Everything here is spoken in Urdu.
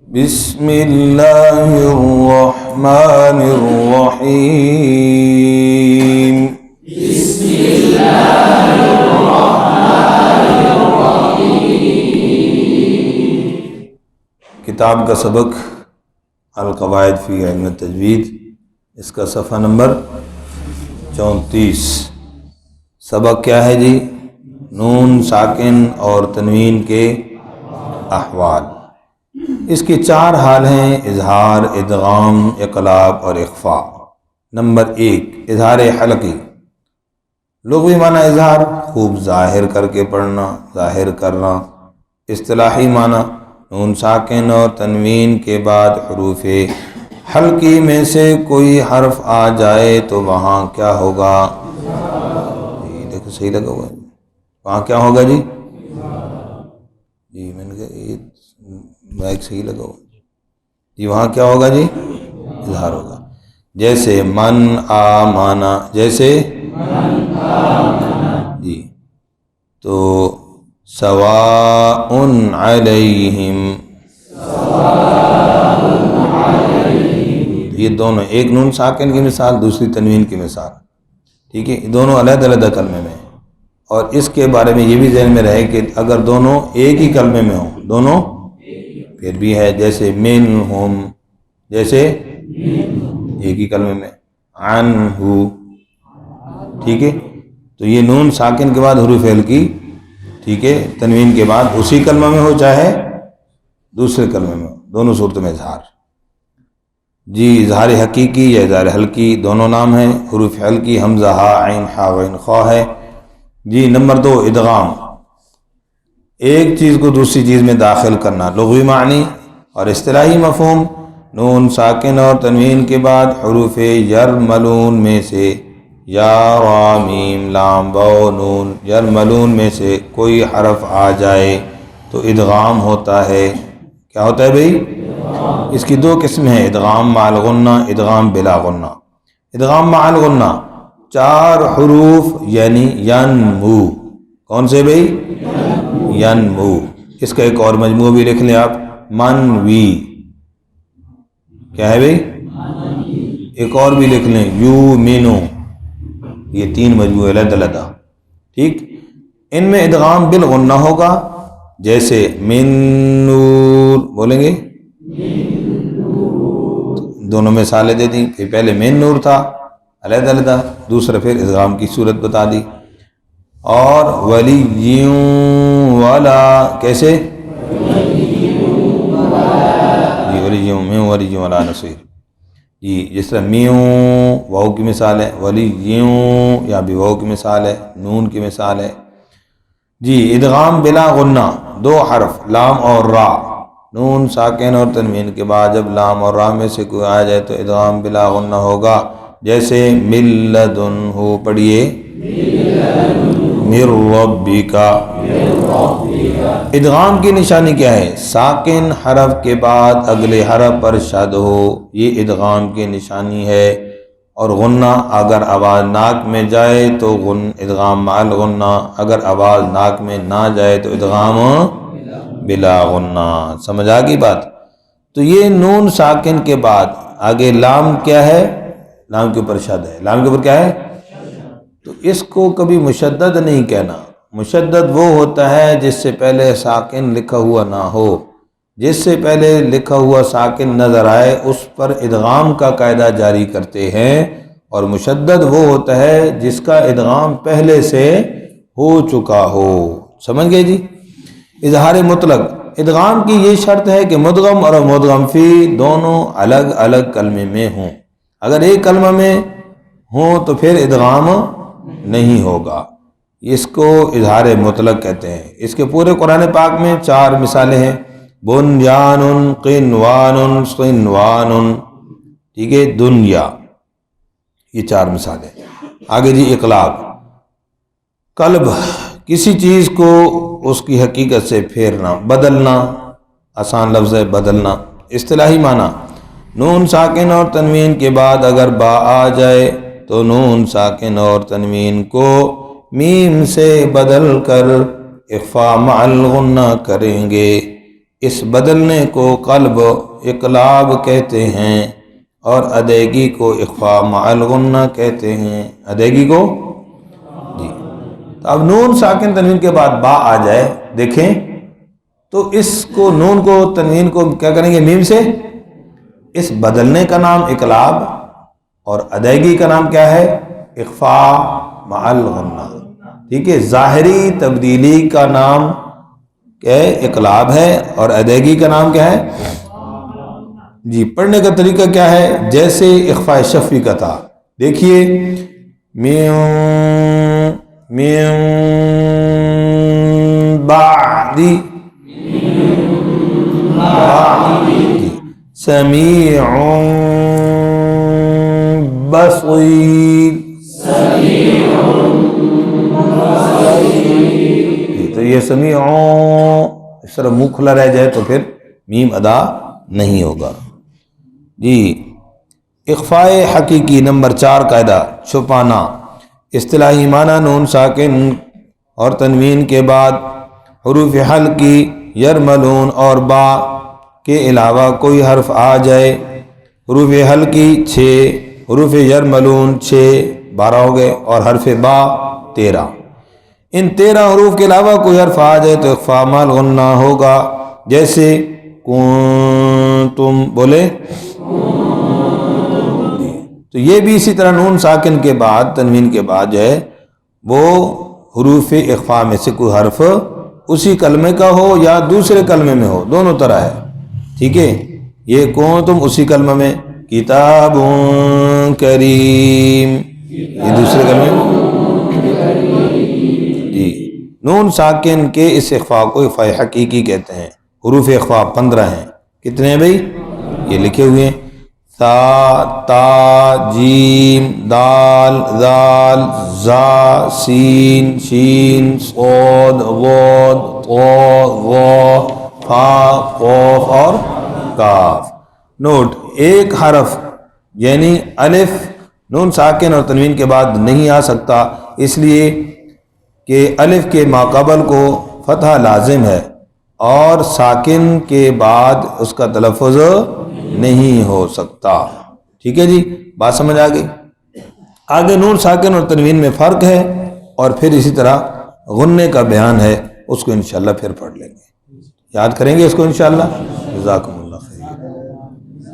بسم اللہ الرحمن الرحیم بسم اللہ الرحمن الرحیم۔ کتاب کا سبق القواعد فی علم التجوید، اس کا صفحہ نمبر 34۔ سبق کیا ہے جی؟ نون ساکن اور تنوین کے احوال۔ اس کے 4 حال ہیں: اظہار، ادغام، اقلاب اور اخفاء۔ نمبر 1، اظہار حلقی۔ لغوی معنی اظہار، خوب ظاہر کر کے پڑھنا، ظاہر کرنا۔ اصطلاحی معنی نون ساکن اور تنوین کے بعد حروف حلقی میں سے کوئی حرف آ جائے تو وہاں کیا ہوگا؟ دیکھو صحیح لگا ہوا ہے، وہاں کیا ہوگا جی؟ میں نے کہا یہ مائک صحیح لگا ہوا جی، وہاں کیا ہوگا جی؟ اظہار ہوگا۔ جیسے من آمانا، جیسے جی، تو سواء علیہم، یہ دونوں، ایک نون ساکن کی مثال، دوسری تنوین کی مثال، ٹھیک ہے؟ دونوں علیحدہ علیحدہ کلمے میں، اور اس کے بارے میں یہ بھی ذہن میں رہے کہ اگر دونوں ایک ہی کلمے میں ہوں، دونوں پھر بھی ہے، جیسے منہم، جیسے ایک ہی کلمے میں، عنہ، ٹھیک ہے؟ تو یہ نون ساکن کے بعد حروف حلقی، ٹھیک ہے، تنوین کے بعد اسی کلمہ میں ہو چاہے دوسرے کلمے میں ہو، دونوں صورتوں میں اظہار جی۔ اظہار حقیقی یا اظہار حلقی دونوں نام ہیں۔ حروف حلقی حمزہ، ہا، عین، حا، غین، خا ہے جی۔ نمبر 2، ادغام، ایک چیز کو دوسری چیز میں داخل کرنا۔ لغوی معنی اور اصطلاحی مفہوم، نون ساکن اور تنوین کے بعد حروف یرملون میں سے، یا، را، میم، لام، واو، نون، یرملون میں سے کوئی حرف آ جائے تو ادغام ہوتا ہے۔ کیا ہوتا ہے بھئی؟ اس کی 2 قسمیں ہیں، ادغام مع الغنہ، ادغام بلا غنہ۔ ادغام مع الغنہ 4 حروف یعنی ینمو، کون سے بھئی؟ ینمو۔ اس کا ایک اور مجموعہ بھی لکھ لیں آپ، منوی، کیا ہے بھئی؟ ایک اور بھی لکھ لیں، یومنو۔ یہ 3 مجموعے علیحدہ علیحدہ، ٹھیک؟ ان میں ادغام بالغنہ ہوگا، جیسے من نور، بولیں گے؟ دونوں مثالیں دے دیں کہ پہلے من نور تھا علیحدہ علیحدہ، دوسرا پھر ادغام کی صورت بتا دی۔ اور ولی والا، کیسے جی؟ ولی ولی والا نصیر جی، جس طرح میوں واو کی مثال ہے، ولی یا بھی واو کی مثال ہے، نون کی مثال ہے جی۔ ادغام بلا غنہ 2 حرف لام اور را، نون ساکن اور تنوین کے بعد جب لام اور را میں سے کوئی آ جائے تو ادغام بلا غنہ ہوگا، جیسے ملدنہ، پڑھیے من ربک۔ ادغام کی نشانی کیا ہے؟ ساکن حرف کے بعد اگلے حرف پر شد ہو، یہ ادغام کی نشانی ہے۔ اور غنہ اگر آواز ناک میں جائے تو ادغام مع الغنہ، اگر آواز ناک میں نہ جائے تو ادغام بلا غنہ۔ سمجھ آ گئی بات؟ تو یہ نون ساکن کے بعد آگے لام کیا ہے؟ لام کے اوپر شد ہے، لام کے اوپر کیا ہے؟ تو اس کو کبھی مشدد نہیں کہنا۔ مشدد وہ ہوتا ہے جس سے پہلے ساکن لکھا ہوا نہ ہو، جس سے پہلے لکھا ہوا ساکن نظر آئے اس پر ادغام کا قاعدہ جاری کرتے ہیں، اور مشدد وہ ہوتا ہے جس کا ادغام پہلے سے ہو چکا ہو۔ سمجھ گئے جی؟ اظہار مطلق، ادغام کی یہ شرط ہے کہ مدغم اور مدغم فی دونوں الگ الگ کلمے میں ہوں، اگر ایک کلمہ میں ہوں تو پھر ادغام نہیں ہوگا، اس کو اظہار مطلق کہتے ہیں۔ اس کے پورے قرآن پاک میں 4 مثالیں ہیں، بنیان، قنوان، صنوان، ٹھیک ہے، دنیا، یہ 4 مثالیں۔ آگے جی، اقلاب، قلب، کسی چیز کو اس کی حقیقت سے پھیرنا، بدلنا، آسان لفظ ہے بدلنا۔ اصطلاحی معنی، نون ساکن اور تنوین کے بعد اگر با آ جائے تو نون ساکن اور تنوین کو میم سے بدل کر اخفاء مع الغنہ کریں گے، اس بدلنے کو قلب اقلاب کہتے ہیں اور ادائیگی کو اخفاء مع الغنہ کہتے ہیں. ادائیگی کو جی. اب نون ساکن تنوین کے بعد با آ جائے دیکھیں تو اس کو نون کو تنوین کو کیا کریں گے؟ میم سے. اس بدلنے کا نام اقلاب اور ادائیگی کا نام کیا ہے؟ اخفاء مع الغنہ. ٹھیک ہے. ظاہری تبدیلی کا نام کیا ہے؟ اقلاب ہے. اور ادائیگی کا نام کیا ہے؟ جی. پڑھنے کا طریقہ کیا ہے؟ جیسے اخفاء شفوی کا تھا. دیکھیے من بعدی سمیع بصیر. تو یہ سمیع اس طرح منہ کھلا رہ جائے تو پھر میم ادا نہیں ہوگا. جی. اخفاء حقیقی نمبر 4 قاعدہ چھپانا. اصطلاحی معنی نون ساکن اور تنوین کے بعد حروف حلقی یرملون اور با کے علاوہ کوئی حرف آ جائے. حروف حلقی 6، حروف یرملون 6، 12 ہو گئے، اور حرف با 13. ان 13 حروف کے علاوہ کوئی حرف آ جائے تو اخفاء مع الغنہ ہوگا. جیسے کنتم بولے. تو یہ بھی اسی طرح نون ساکن کے بعد تنوین کے بعد جو ہے وہ حروف اخفاء میں سے کوئی حرف اسی کلمے کا ہو یا دوسرے کلمے میں ہو، دونوں طرح ہے. ٹھیک ہے. یہ کنتم اسی کلمہ میں، کتاب کریم یہ دوسرے کلمے میں. جی. نون ساکن کے اس اخفاء کو اخفاء حقیقی کہتے ہیں. حروف اخفاء 15 ہیں. کتنے ہیں بھائی؟ یہ لکھے ہوئے ہیں. تا، تا، جیم، دال، ذال، زا، سین، شین، صاد، ضاد، طا، ظا، فا، قاف اور کاف. نوٹ: ایک حرف یعنی الف نون ساکن اور تنوین کے بعد نہیں آ سکتا، اس لیے کہ الف کے ماقبل کو فتحہ لازم ہے اور ساکن کے بعد اس کا تلفظ نہیں ہو سکتا. ٹھیک ہے جی. بات سمجھ آ گئی؟ آگے نون ساکن اور تنوین میں فرق ہے اور پھر اسی طرح غنے کا بیان ہے، اس کو انشاءاللہ پھر پڑھ لیں گے. یاد کریں گے اس کو انشاءاللہ. جزاکم